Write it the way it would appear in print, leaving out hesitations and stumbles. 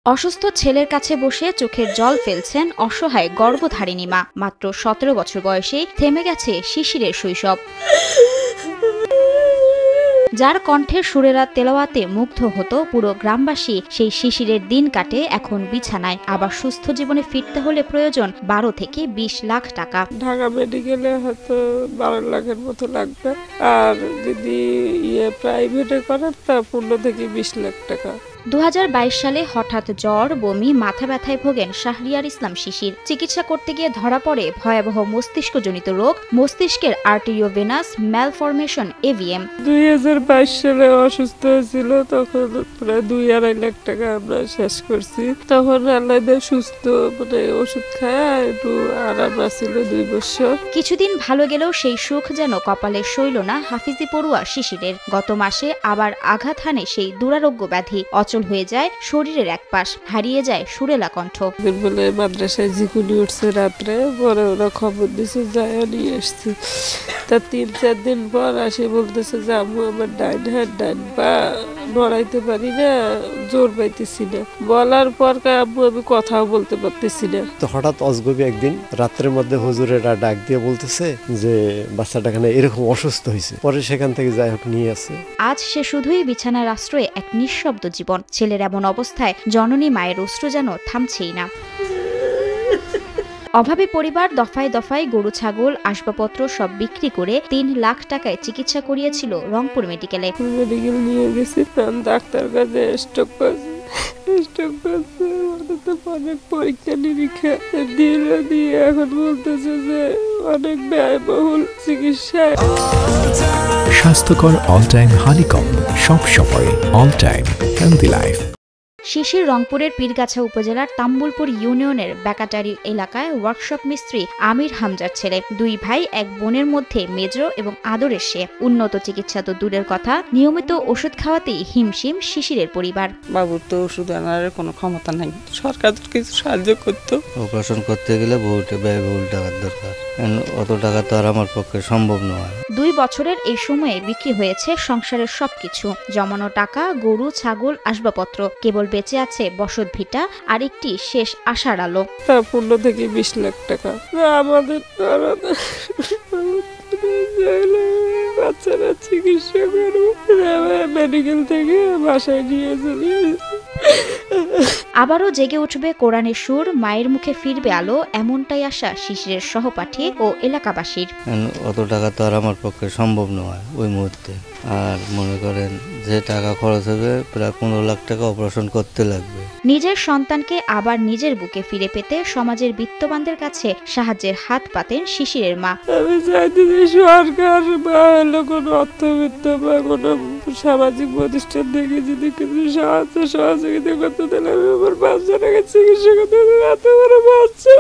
অসুস্থ ছেলের কাছে বসে চোখের জল ফেলছেন অসহায় গর্ভধারিণী মা। মাত্র ১৭ বছর বয়সেই থেমে গেছে শিশিরের শৈশব। যার কণ্ঠের সুরেরা তেলাওয়াতে মুগ্ধ হতো পুরো গ্রামবাসী, সেই শিশিরের দিন কাটে এখন বিছানায়। আবার সুস্থ জীবনে ফিরতে হলে প্রয়োজন ১২ থেকে ২০ লাখ টাকা। ঢাকা মেডিকেলে হয়তো ১২ লাখের মতো লাগবে, আর যদি প্রাইভেটে করেন তা ১৫ থেকে ২০ লাখ টাকা। ২০২২ সালে হঠাৎ জ্বর, বমি, মাথা ব্যথায় ভোগেন শাহরিয়ার ইসলাম শিশির। চিকিৎসা করতে গিয়ে ধরা পড়ে ভয়াবহ মস্তিষ্কজনিত রোগ, মস্তিষ্কের আর্টেরিওভেনাস ম্যালফরমেশন এভিএম। ২০২২ সালে অসুস্থ হয়েছিল, তখন প্রায় ২-২.৫ লাখ টাকা আমরা শেষ করছি। তখন আল্লাহ সুস্থ, ওষুধ খায় একটু আরাম আছিল ২ বছর। কিছুদিন ভালো গেলেও সেই সুখ যেন কপালে সইল না হাফিজি পড়ুয়া শিশিরের। গত মাসে আবার আঘাত হানে সেই দুরারোগ্য ব্যাধি। অচল হয়ে যায় শরীরের এক পাশ, হারিয়ে যায় সুরেলা কণ্ঠ। বলে মাদ্রাসায় ঝিকুনি উঠছে রাত্রে, পরে ওরা খবর দিছে, যায় নিয়ে এসছি। তা ৩-৪ দিন পর আসে বলতেছে যে আম্মু আমার ডাইন হাত ডাইন পা নড়াইতে পারি না, জোর পাইতেছি না। বলার পর আম্মু আমি কথাও বলতে পারতেছি না। তো হঠাৎ অজগবি একদিন রাত্রের মধ্যে হুজুরেরা ডাক দিয়ে বলতেছে যে বাচ্চাটা এখানে এরকম অসুস্থ হয়েছে। পরে সেখান থেকে যাই হোক নিয়ে আসে। আজ সে শুধুই বিছানার আশ্রয়ে এক নিঃশব্দ জীবন। ছেলের এমন অবস্থায় জননী মায়ের অশ্রু যেন থামছেই না। অভাবী পরিবার দফায় দফায় গরু, ছাগল, আসবাবপত্র সব বিক্রি করে ৩ লাখ টাকায় চিকিৎসা করিয়েছিল রংপুর মেডিকেলে। মেডিকেল নিয়ে গেছি, ডাক্তার কাছে স্ট্রোক করছে। অনেক পরীক্ষা নিরীক্ষা দিয়ে এখন বলতেছে যে অনেক ব্যয়বহুল চিকিৎসা। স্বাস্থ্যকর অল টাইম হানিকম, সব সময় অল টাইম হেলদি লাইফ। শিশির রংপুরের পীরগাছা উপজেলার তাম্বুলপুর ইউনিয়নের ব্যাকাটারি এলাকায় ওয়ার্কশপ মিস্ত্রি আমির হামজার ছেলে। ২ ভাই এক বোনের মধ্যে মেজ এবং আদরের সে। উন্নত চিকিৎসা তো দূরের কথা, নিয়মিত ওষুধ খাওয়াতেই হিমশিম শিশিরের পরিবার। বাবুর তো ওষুধ আনার কোনো ক্ষমতা নাই, সরকার কিছু সাহায্য করতো। অপারেশন করতে গেলে ব্যয়বহুল টাকার দরকার, অত টাকা তো আর আমার পক্ষে সম্ভব নয়। ২ বছরের এই সময়ে বিক্রি হয়েছে সংসারের সবকিছু, জমানো টাকা, গরু, ছাগল, আসবাবপত্র। কেবল বেঁচে আছে বসত ভিটা আর একটি শেষ আশার আলো। ১৫ থেকে ২০ লাখ টাকা আমাদের বাচ্চারা চিকিৎসা করবো, মেডিকেল থেকে বাসায় নিয়ে চলে। আবারও জেগে উঠবে কোরআনের সুর, মায়ের মুখে ফিরবে আলো, এমনটাই আশা শিশিরের সহপাঠী ও এলাকাবাসীর। অত টাকা তো আর আমার পক্ষে সম্ভব নয় ওই মুহূর্তে। আর মনে করেন যে টাকা খরচ হবে প্রায় ১৫ লাখ টাকা অপারেশন করতে লাগবে। নিজের সন্তানকে আবার নিজের বুকে ফিরে পেতে সমাজের বিত্তবানদের কাছে সাহায্যের হাত পাতেন শিশিরের মা। আমি চাইতে যে সরকার বা কোনো অর্থবিত্ত বা কোনো সামাজিক প্রতিষ্ঠান থেকে যদি কিছু সহযোগিতা করতে, তাহলে আমি আমার বাচ্চাটাকে চিকিৎসা করতে, এত বড় বাচ্চা